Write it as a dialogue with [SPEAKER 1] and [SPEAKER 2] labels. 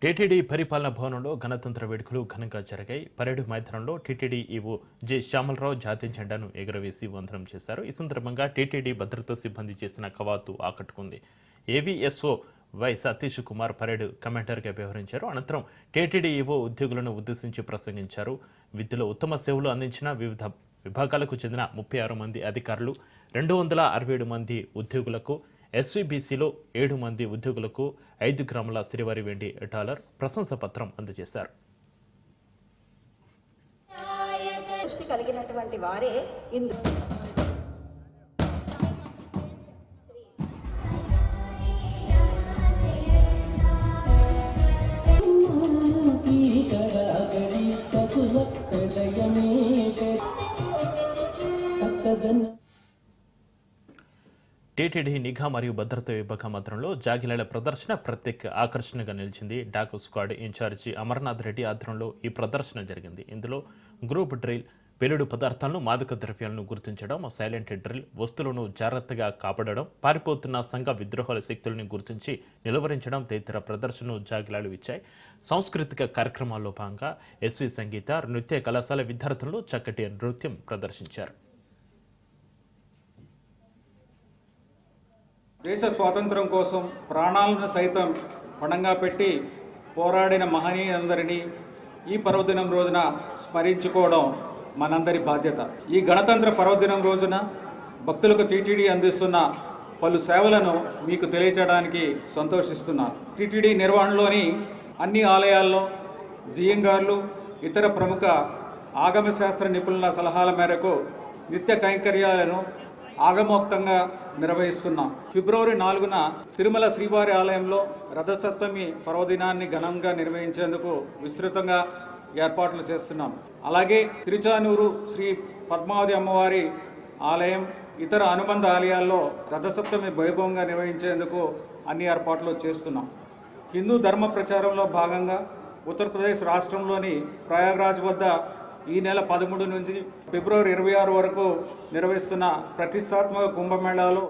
[SPEAKER 1] TTD పరిపాలనా భవనంలో గణతంత్ర వేడుకలు ఘనంగా జరిగాయి. పరేడ్ మైదానంలో టీటీడీ ఈవో జె శ్యామలరావు జాతీయ జెండాను ఎగురవేసి వందనం చేశారు. ఈ సందర్భంగా టీటీడీ భద్రతా సిబ్బంది చేసిన కవాతు ఆకట్టుకుంది. AVSO Y Satish Kumar parade కమాండర్గా వ్యవహరించారు. అనంతరం టీటీడీ ఈవో ఉద్యోగులను ఉద్దేశించి ప్రసంగించారు. విద్యలో ఉత్తమ సేవలు అందించిన వివిధ విభాగాలకు చెందిన 36 మంది అధికారులు, 267 మంది ఉద్యోగులకు, ఎస్సీబీసీలో 7 మంది ఉద్యోగులకు 5 గ్రాముల శ్రీవారి వెండి డాలర్ ప్రశంసా పత్రం అందజేశారు.
[SPEAKER 2] కలిగినటువంటి వారే
[SPEAKER 1] టీటీడీ నిఘా మరియు భద్రతా విభాగం ఆధ్వర్యంలో జాగిలాల ప్రదర్శన ప్రత్యేక ఆకర్షణగా నిలిచింది. Dog squad in charge Amarnath Reddy ఆధ్వర్యంలో ఈ ప్రదర్శన జరిగింది. ఇందులో గ్రూప్ డ్రిల్, పేలుడు పదార్థాలను, మాదక ద్రవ్యాలను గుర్తించడం, సైలెంట్ డ్రిల్, వస్తువులను జాగ్రత్తగా కాపాడడం, పారిపోతున్న సంఘ విద్రోహాల శక్తులను గుర్తించి నిలువరించడం తదితర ప్రదర్శనలు జాగిలాలు ఇచ్చాయి. సాంస్కృతిక కార్యక్రమాల్లో భాగంగా ఎస్వి సంగీత, నృత్య కళాశాల విద్యార్థులు చక్కటి నృత్యం ప్రదర్శించారు.
[SPEAKER 3] దేశ స్వాతంత్రం కోసం ప్రాణాలను సైతం పణంగా పెట్టి పోరాడిన మహనీయులందరినీ ఈ పర్వదినం రోజున స్మరించుకోవడం మనందరి బాధ్యత. ఈ గణతంత్ర పర్వదినం రోజున భక్తులకు టీటీడీ అందిస్తున్న పలు సేవలను మీకు తెలియచేయడానికి సంతోషిస్తున్నాను. టీటీడీ నిర్వహణలోని అన్ని ఆలయాల్లో జియంగార్లు, ఇతర ప్రముఖ ఆగమశాస్త్ర నిపుణుల సలహాల మేరకు నిత్య కైంకర్యాలను ఆగమోక్తంగా నిర్వహిస్తున్నాం. ఫిబ్రవరి 4న తిరుమల శ్రీవారి ఆలయంలో రథసప్తమి పర్వదినాన్ని ఘనంగా నిర్వహించేందుకు విస్తృతంగా ఏర్పాట్లు చేస్తున్నాం. అలాగే తిరుచానూరు శ్రీ పద్మావతి అమ్మవారి ఆలయం, ఇతర అనుబంధ ఆలయాల్లో రథసప్తమి వైభవంగా నిర్వహించేందుకు అన్ని ఏర్పాట్లు చేస్తున్నాం. హిందూ ధర్మ ప్రచారంలో భాగంగా ఉత్తరప్రదేశ్ రాష్ట్రంలోని ప్రయాగ్రాజ్ వద్ద ఈ నెల 13 నుంచి ఫిబ్రవరి 26 వరకు నిర్వహిస్తున్న ప్రతిష్టాత్మక కుంభమేళాలో